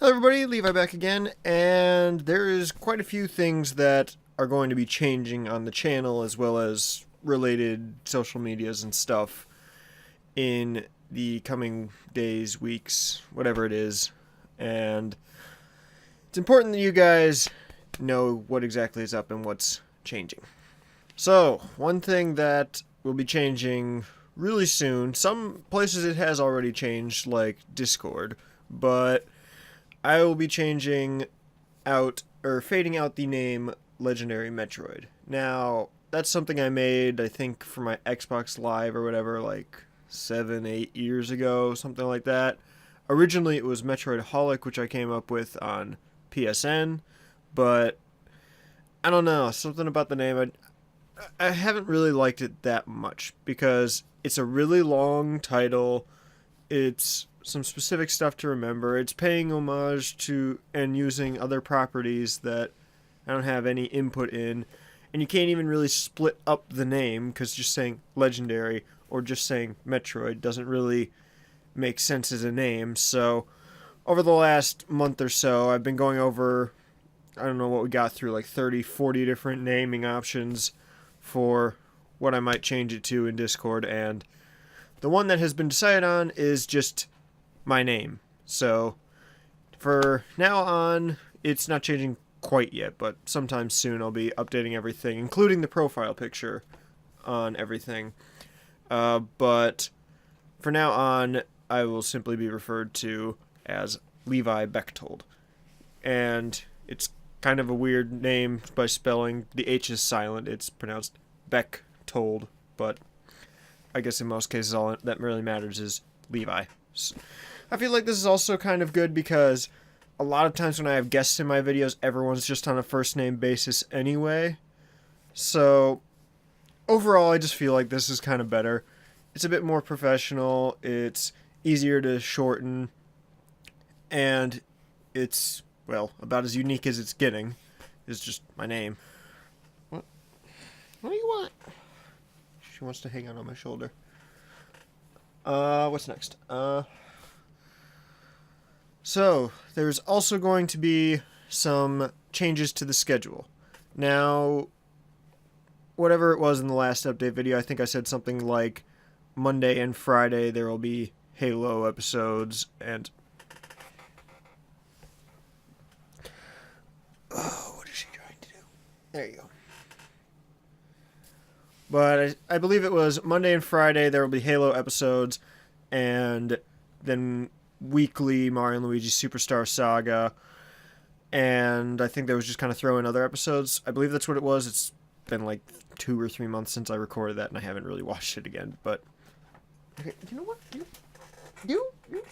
Hello everybody, Levi back again, and there is quite a few things that are going to be changing on the channel as well as related social medias and stuff in the coming days, weeks, whatever it is. And it's important that you guys know what exactly is up and what's changing. So, one thing that will be changing really soon, some places it has already changed, like Discord, but I will be changing out, or fading out the name Legendary Metroid. Now, that's something I made, I think, for my Xbox Live or whatever, like 7, 8 years ago, something like that. Originally, it was Metroidholic, which I came up with on PSN, but I don't know, something about the name, I haven't really liked it that much, because it's a really long title, it's some specific stuff to remember, it's paying homage to and using other properties that I don't have any input in, and you can't even really split up the name, because just saying Legendary or just saying Metroid doesn't really make sense as a name. So over the last month or so, I've been going over, I don't know what we got through, like 30, 40 different naming options for what I might change it to in Discord, and the one that has been decided on is just my name. So for now on, it's not changing quite yet, but sometime soon I'll be updating everything, including the profile picture on everything. But for now on, I will simply be referred to as Levi Bechtold. And it's kind of a weird name by spelling. The H is silent. It's pronounced Bechtold, but I guess in most cases all that really matters is Levi. I feel like this is also kind of good because a lot of times when I have guests in my videos, everyone's just on a first name basis anyway. So overall, I just feel like this is kind of better. It's a bit more professional, it's easier to shorten, and it's, well, about as unique as it's getting. It's just my name. What do you want? She wants to hang out on my shoulder. What's next? So, there's also going to be some changes to the schedule. Now, whatever it was in the last update video, I think I said something like Monday and Friday there will be Halo episodes, and oh, what is she trying to do? There you go. But I believe it was Monday and Friday there will be Halo episodes, and then weekly Mario and Luigi Superstar Saga, and I think they was just kind of throw in other episodes. I believe that's what it was. It's been like 2 or 3 months since I recorded that, and I haven't really watched it again, but okay, you know what? You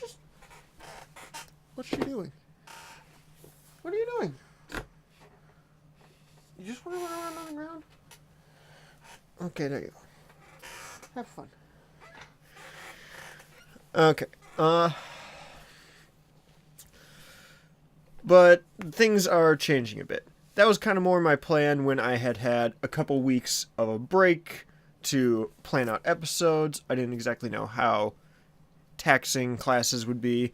just... What's she doing? What are you doing? You just want to run around on the ground? Okay, there you go. Have fun. Okay, but things are changing a bit. That was kind of more my plan when I had a couple weeks of a break to plan out episodes. I didn't exactly know how taxing classes would be,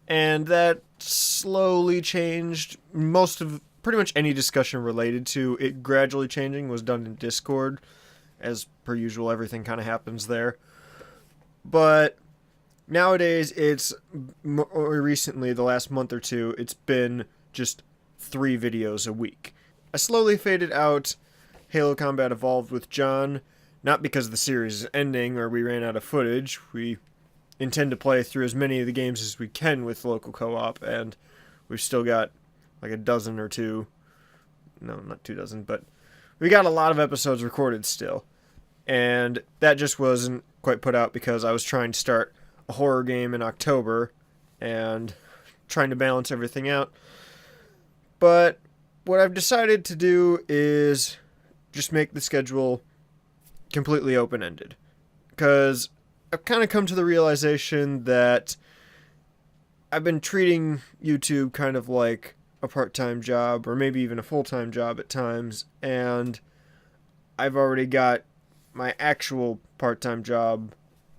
and that slowly changed. Pretty much any discussion related to it gradually changing was done in Discord. As per usual, everything kind of happens there. But nowadays, it's more recently, the last month or two, it's been just 3 videos a week. I slowly faded out Halo Combat Evolved with John, not because the series is ending or we ran out of footage. We intend to play through as many of the games as we can with local co-op, and we've still got like a dozen or two. No, not 2 dozen, but we got a lot of episodes recorded still. And that just wasn't quite put out because I was trying to start a horror game in October and trying to balance everything out. But what I've decided to do is just make the schedule completely open-ended. Because I've kind of come to the realization that I've been treating YouTube kind of like a part-time job, or maybe even a full-time job at times, and I've already got my actual part-time job,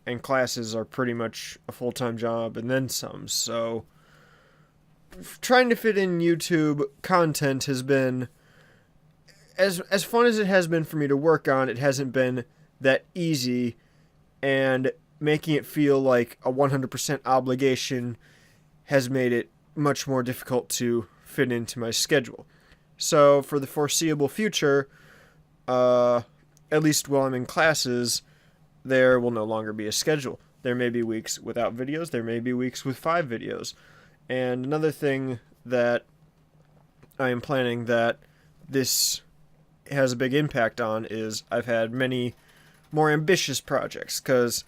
and classes are pretty much a full-time job and then some, so trying to fit in YouTube content has been as fun as it has been for me to work on. It hasn't been that easy, and making it feel like a 100% obligation has made it much more difficult to fit into my schedule. So for the foreseeable future, at least while I'm in classes, there will no longer be a schedule. There may be weeks without videos, there may be weeks with 5 videos. And another thing that I am planning that this has a big impact on is I've had many more ambitious projects, because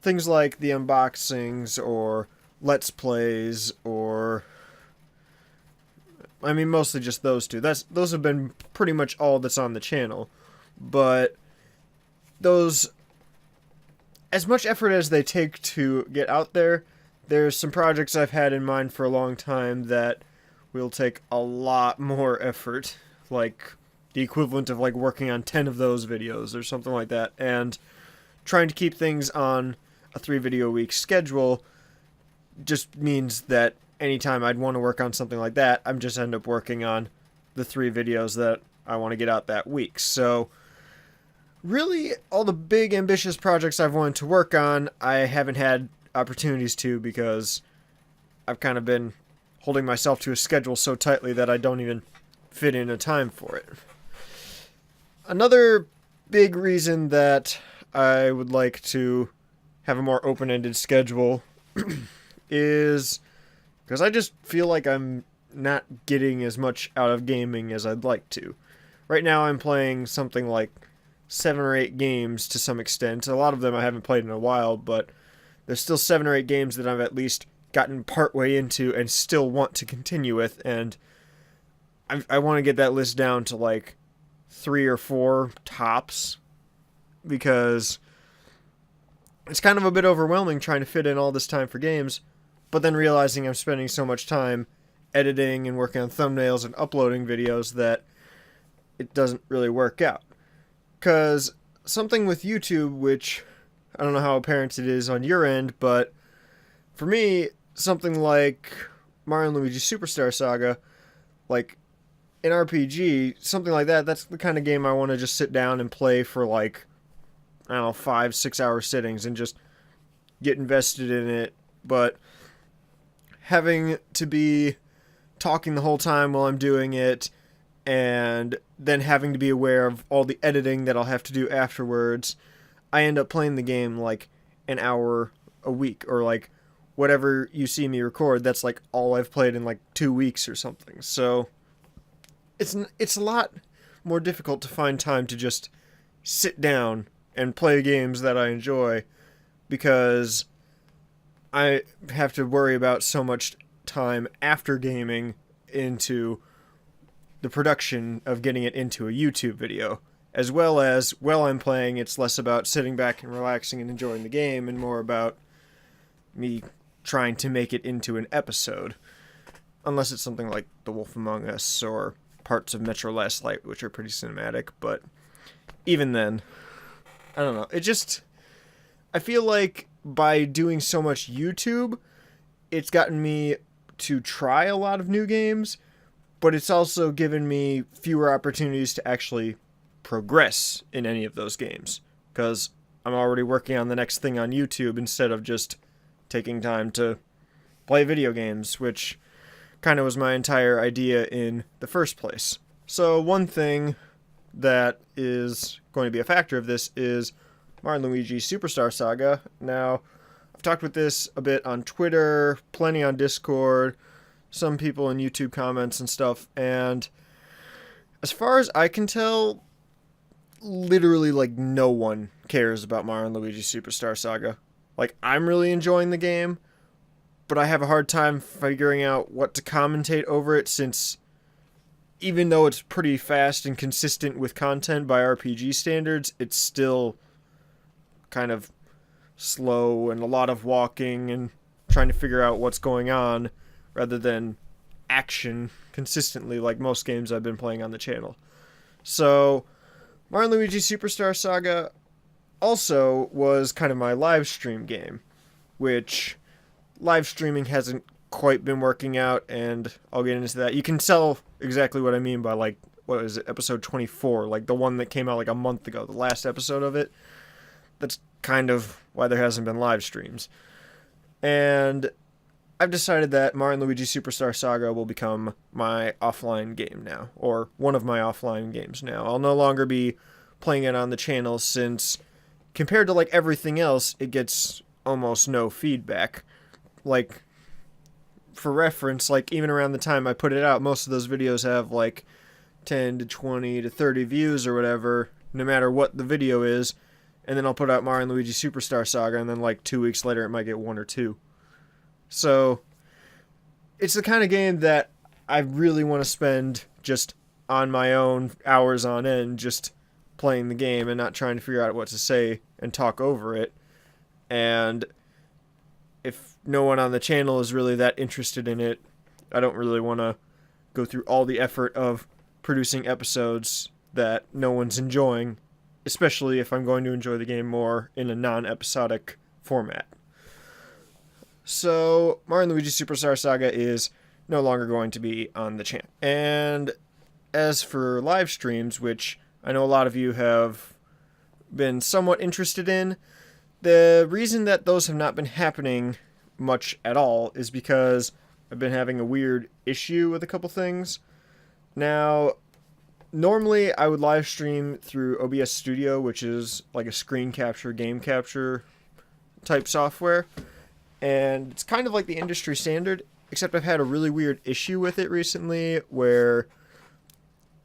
things like the unboxings or Let's Plays, or I mean mostly just those two. Those have been pretty much all that's on the channel. But those, as much effort as they take to get out there, there's some projects I've had in mind for a long time that will take a lot more effort, like the equivalent of like working on 10 of those videos or something like that, and trying to keep things on a 3-video week schedule just means that anytime I'd want to work on something like that, I'm just end up working on the 3 videos that I want to get out that week. So really, all the big ambitious projects I've wanted to work on, I haven't had opportunities to, because I've kind of been holding myself to a schedule so tightly that I don't even fit in a time for it. Another big reason that I would like to have a more open-ended schedule is because I just feel like I'm not getting as much out of gaming as I'd like to. Right now I'm playing something like 7 or 8 games to some extent. A lot of them I haven't played in a while, but there's still 7 or 8 games that I've at least gotten partway into and still want to continue with, and I want to get that list down to like 3 or 4 tops, because it's kind of a bit overwhelming trying to fit in all this time for games, but then realizing I'm spending so much time editing and working on thumbnails and uploading videos that it doesn't really work out. Because something with YouTube, which I don't know how apparent it is on your end, but for me, something like Mario and Luigi Superstar Saga, like an RPG, something like that, that's the kind of game I want to just sit down and play for like, I don't know, 5-6 hour sittings and just get invested in it. But having to be talking the whole time while I'm doing it, and then having to be aware of all the editing that I'll have to do afterwards, I end up playing the game like an hour a week, or like whatever you see me record, that's like all I've played in like 2 weeks or something. So it's a lot more difficult to find time to just sit down and play games that I enjoy, because I have to worry about so much time after gaming into the production of getting it into a YouTube video. As well as, while I'm playing, it's less about sitting back and relaxing and enjoying the game, and more about me trying to make it into an episode. Unless it's something like The Wolf Among Us or parts of Metro Last Light, which are pretty cinematic. But even then, I don't know. I feel like by doing so much YouTube, it's gotten me to try a lot of new games, but it's also given me fewer opportunities to actually progress in any of those games, because I'm already working on the next thing on YouTube instead of just taking time to play video games, which kind of was my entire idea in the first place. So one thing that is going to be a factor of this is Mario and Luigi Superstar Saga. Now, I've talked with this a bit on Twitter, plenty on Discord, some people in YouTube comments and stuff, and as far as I can tell, literally like no one cares about Mario and Luigi Superstar Saga. Like, I'm really enjoying the game, but I have a hard time figuring out what to commentate over it, since even though it's pretty fast and consistent with content by RPG standards, it's still kind of slow and a lot of walking and trying to figure out what's going on rather than action consistently like most games I've been playing on the channel. So Mario & Luigi Superstar Saga also was kind of my live stream game, which live streaming hasn't quite been working out, and I'll get into that. You can tell exactly what I mean by, like, what is it, episode 24, like the one that came out like a month ago, the last episode of it. That's kind of why there hasn't been live streams. And I've decided that Mario & Luigi Superstar Saga will become my offline game now, or one of my offline games now. I'll no longer be playing it on the channel since, compared to like everything else, it gets almost no feedback. Like, for reference, like even around the time I put it out, most of those videos have like 10 to 20 to 30 views or whatever, no matter what the video is. And then I'll put out Mario & Luigi Superstar Saga, and then like 2 weeks later it might get 1 or 2. So it's the kind of game that I really want to spend just on my own, hours on end, just playing the game and not trying to figure out what to say and talk over it. And if no one on the channel is really that interested in it, I don't really want to go through all the effort of producing episodes that no one's enjoying, especially if I'm going to enjoy the game more in a non-episodic format. So, Mario & Luigi Superstar Saga is no longer going to be on the channel. And as for live streams, which I know a lot of you have been somewhat interested in, the reason that those have not been happening much at all is because I've been having a weird issue with a couple things. Now, normally I would live stream through OBS Studio, which is like a screen capture, game capture type software. And it's kind of like the industry standard, except I've had a really weird issue with it recently where,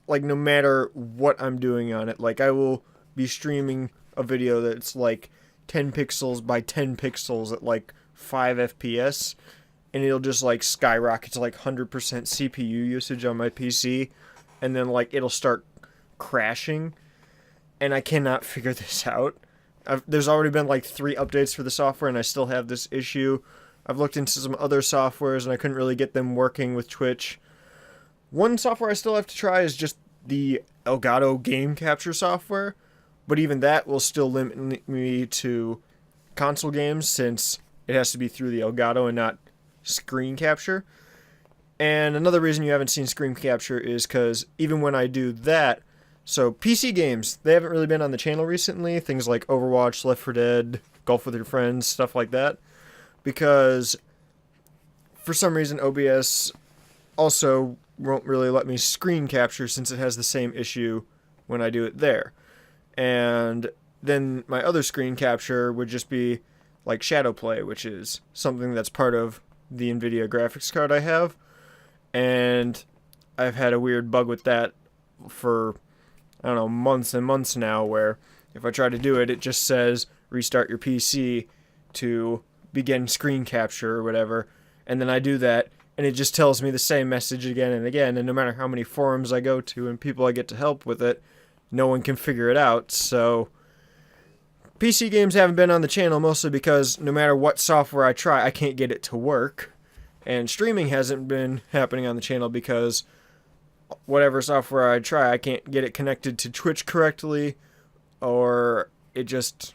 like, no matter what I'm doing on it, like, I will be streaming a video that's like 10 pixels by 10 pixels at like 5 FPS, and it'll just like skyrocket to like 100% CPU usage on my PC, and then like it'll start crashing, and I cannot figure this out. There's already been like 3 updates for the software, and I still have this issue. I've looked into some other softwares, and I couldn't really get them working with Twitch. One software I still have to try is just the Elgato game capture software, but even that will still limit me to console games since it has to be through the Elgato and not screen capture. And another reason you haven't seen screen capture is because even when I do that, so PC games, they haven't really been on the channel recently, things like Overwatch, Left 4 Dead, Golf with Your Friends, stuff like that, because for some reason OBS also won't really let me screen capture since it has the same issue when I do it there. And then my other screen capture would just be like shadow play, which is something that's part of the NVIDIA graphics card I have. And I've had a weird bug with that for, I don't know, months and months now, where if I try to do it, it just says restart your PC to begin screen capture or whatever. And then I do that, and it just tells me the same message again and again. And no matter how many forums I go to and people I get to help with it, no one can figure it out. So PC games haven't been on the channel mostly because no matter what software I try, I can't get it to work. And streaming hasn't been happening on the channel because whatever software I try, I can't get it connected to Twitch correctly, or it just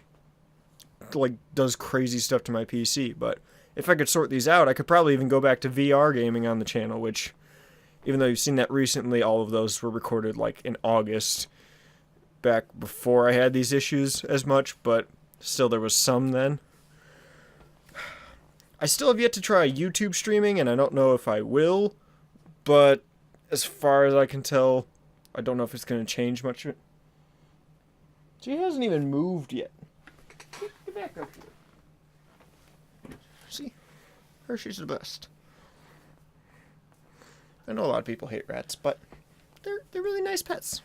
like does crazy stuff to my PC. But if I could sort these out, I could probably even go back to VR gaming on the channel, which, even though you've seen that recently, all of those were recorded like in August, back before I had these issues as much, but still there was some then. I still have yet to try YouTube streaming, and I don't know if I will, but as far as I can tell, I don't know if it's going to change much. She hasn't even moved yet. Get back up here. See? Hershey's the best. I know a lot of people hate rats, but they're really nice pets.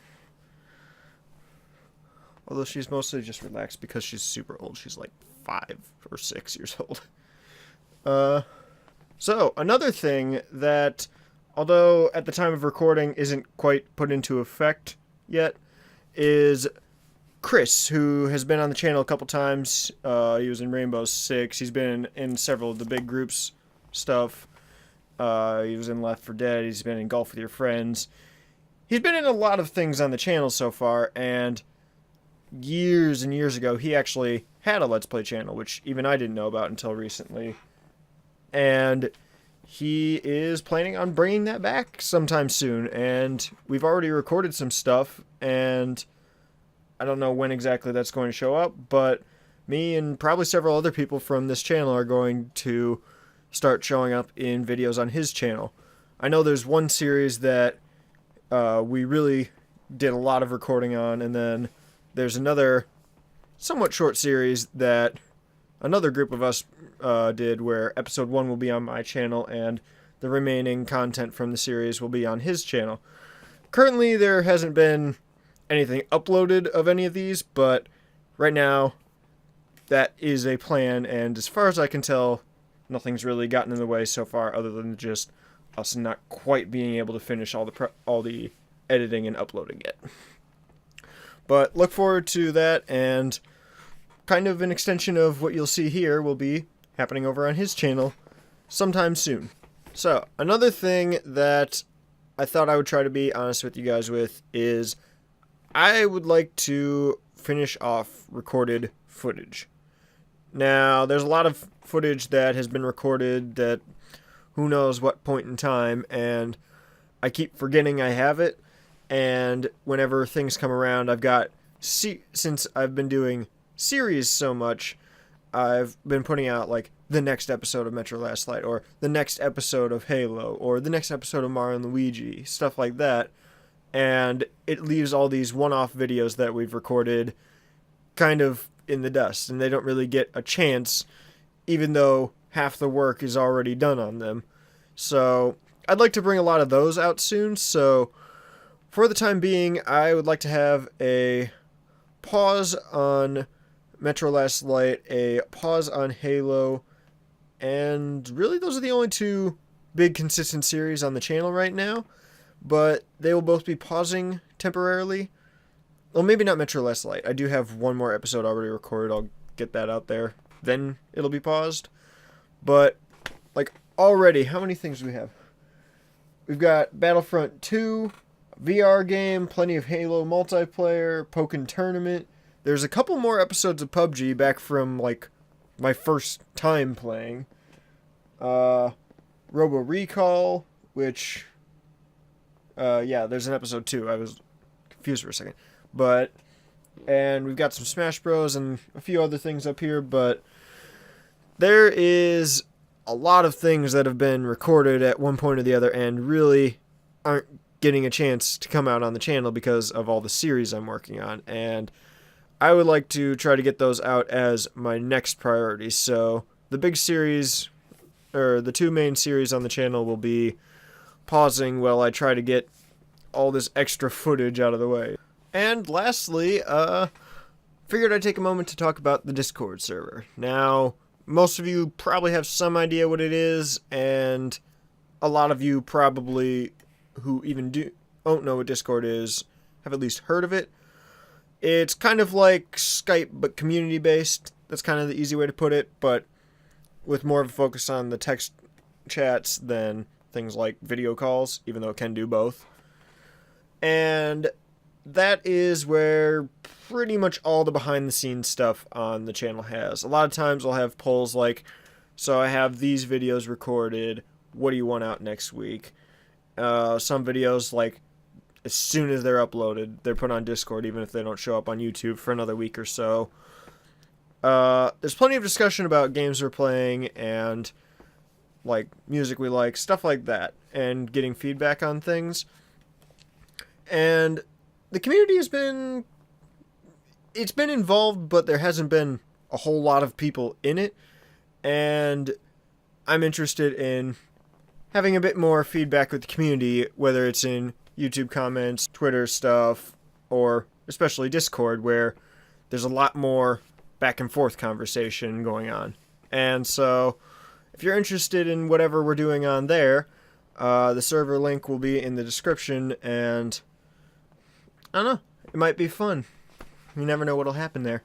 Although she's mostly just relaxed because she's super old. She's like 5 or 6 years old. So, another thing that, although at the time of recording isn't quite put into effect yet, is Chris, who has been on the channel a couple times. He was in Rainbow Six. He's been in several of the big groups stuff. He was in Left 4 Dead. He's been in Golf with Your Friends. He's been in a lot of things on the channel so far, and years and years ago, he actually had a Let's Play channel, which even I didn't know about until recently. And he is planning on bringing that back sometime soon, and we've already recorded some stuff, and I don't know when exactly that's going to show up, but me and probably several other people from this channel are going to start showing up in videos on his channel. I know there's one series that we really did a lot of recording on, and then there's another somewhat short series that another group of us did, where episode 1 will be on my channel and the remaining content from the series will be on his channel. Currently there hasn't been anything uploaded of any of these, but right now that is a plan, and as far as I can tell, nothing's really gotten in the way so far other than just us not quite being able to finish all the editing and uploading yet. But look forward to that, and kind of an extension of what you'll see here will be happening over on his channel sometime soon. So, another thing that I thought I would try to be honest with you guys with is I would like to finish off recorded footage. Now, there's a lot of footage that has been recorded that who knows what point in time, and I keep forgetting I have it, and whenever things come around, I've got, since I've been doing series so much, I've been putting out like the next episode of Metro Last Light, or the next episode of Halo, or the next episode of Mario and Luigi, stuff like that, and it leaves all these one-off videos that we've recorded kind of in the dust, and they don't really get a chance, even though half the work is already done on them. So I'd like to bring a lot of those out soon, so for the time being, I would like to have a pause on Metro Last Light, a pause on Halo, and really those are the only two big consistent series on the channel right now, but they will both be pausing temporarily. Well, maybe not Metro Last Light. I do have one more episode already recorded. I'll get that out there. Then it'll be paused. But, like, already, how many things do we have? We've got Battlefront 2, VR game, plenty of Halo multiplayer, Pokken Tournament. There's a couple more episodes of PUBG back from, like, my first time playing. Robo Recall, which, yeah, there's an episode 2. I was confused for a second. And we've got some Smash Bros. And a few other things up here, but there is a lot of things that have been recorded at one point or the other and really aren't getting a chance to come out on the channel because of all the series I'm working on, and I would like to try to get those out as my next priority. So the big series, or the two main series on the channel, will be pausing while I try to get all this extra footage out of the way. And lastly, figured I'd take a moment to talk about the Discord server. Now, most of you probably have some idea what it is, and a lot of you probably, who even don't know what Discord is, have at least heard of it. It's kind of like Skype, but community-based. That's kind of the easy way to put it, but with more of a focus on the text chats than things like video calls, even though it can do both. And that is where pretty much all the behind-the-scenes stuff on the channel has. A lot of times I'll have polls like, so I have these videos recorded, what do you want out next week? Some videos, like, as soon as they're uploaded, they're put on Discord, even if they don't show up on YouTube for another week or so. There's plenty of discussion about games we're playing and, like, music we like, stuff like that, and getting feedback on things. And the community has been, it's been involved, but there hasn't been a whole lot of people in it, and I'm interested in having a bit more feedback with the community, whether it's in YouTube comments, Twitter stuff, or especially Discord, where there's a lot more back and forth conversation going on. And so, if you're interested in whatever we're doing on there, the server link will be in the description, and I don't know, it might be fun. You never know what'll happen there.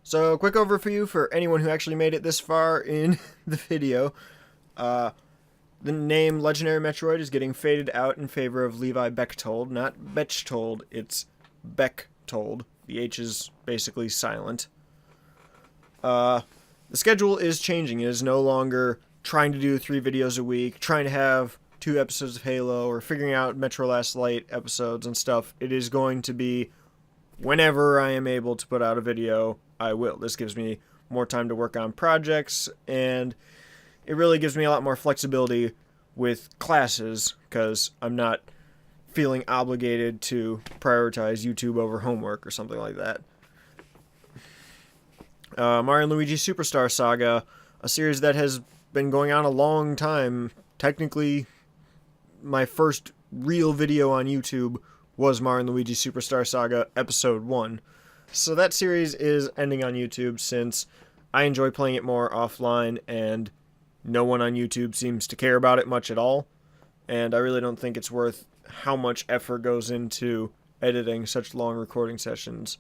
So, quick overview for anyone who actually made it this far in the video. The name Legendary Metroid is getting faded out in favor of Levi Bechtold. Not Bechtold, it's Bechtold. The H is basically silent. The schedule is changing. It is no longer trying to do 3 videos a week, trying to have 2 episodes of Halo, or figuring out Metro Last Light episodes and stuff. It is going to be whenever I am able to put out a video, I will. This gives me more time to work on projects, and it really gives me a lot more flexibility with classes, because I'm not feeling obligated to prioritize YouTube over homework or something like that. Mario and Luigi Superstar Saga, a series that has been going on a long time. Technically, my first real video on YouTube was Mario and Luigi Superstar Saga Episode 1. So that series is ending on YouTube, since I enjoy playing it more offline, and no one on YouTube seems to care about it much at all. And I really don't think it's worth how much effort goes into editing such long recording sessions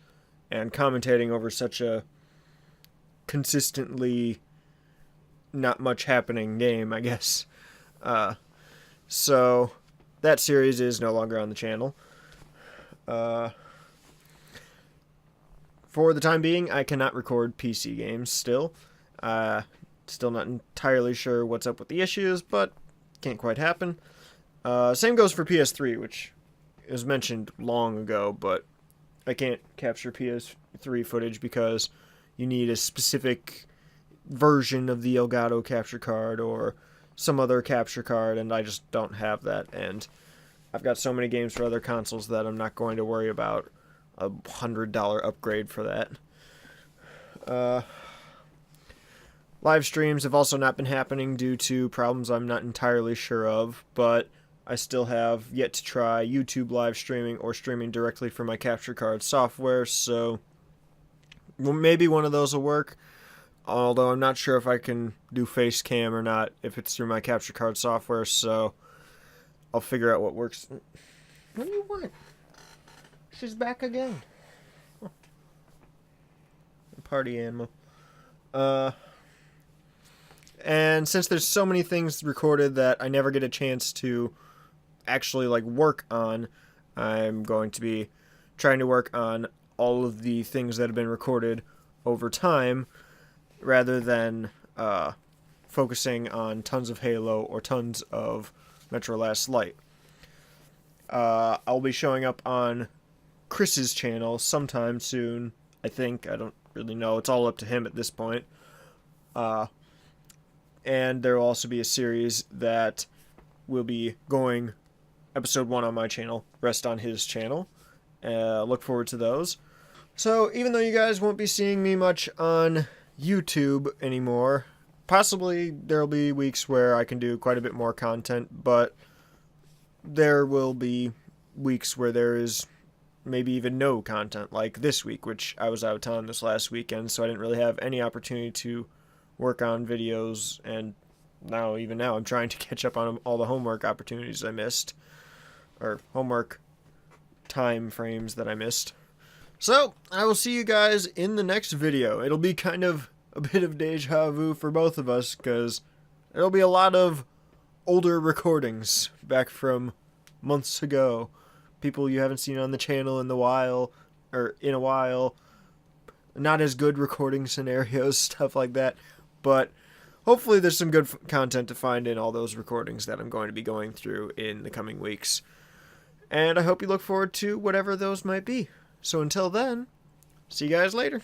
and commentating over such a consistently not much happening game, I guess. So that series is no longer on the channel. For the time being, I cannot record PC games still. Still not entirely sure what's up with the issues, but can't quite happen. Same goes for PS3, which was mentioned long ago, but I can't capture PS3 footage because you need a specific version of the Elgato capture card or some other capture card, and I just don't have that, and I've got so many games for other consoles that I'm not going to worry about a $100 upgrade for that. Live streams have also not been happening due to problems I'm not entirely sure of, but I still have yet to try YouTube live streaming or streaming directly from my capture card software, so maybe one of those will work, although I'm not sure if I can do face cam or not if it's through my capture card software, so I'll figure out what works. What do you want? She's back again. Party animal. And since there's so many things recorded that I never get a chance to actually work on, I'm going to be trying to work on all of the things that have been recorded over time, rather than focusing on tons of Halo or tons of Metro Last Light. I'll be showing up on Chris's channel sometime soon, I think. I don't really know. It's all up to him at this point. And there will also be a series that will be going episode 1 on my channel, rest on his channel. Look forward to those. So, even though you guys won't be seeing me much on YouTube anymore, possibly there will be weeks where I can do quite a bit more content, but there will be weeks where there is maybe even no content, like this week, which I was out of town this last weekend, so I didn't really have any opportunity to work on videos, and even now I'm trying to catch up on all the homework opportunities I missed, or homework time frames that I missed. So, I will see you guys in the next video. It'll be kind of a bit of deja vu for both of us, because there'll be a lot of older recordings back from months ago. People you haven't seen on the channel in a while. Not as good recording scenarios, stuff like that. But hopefully there's some good content to find in all those recordings that I'm going to be going through in the coming weeks. And I hope you look forward to whatever those might be. So until then, see you guys later.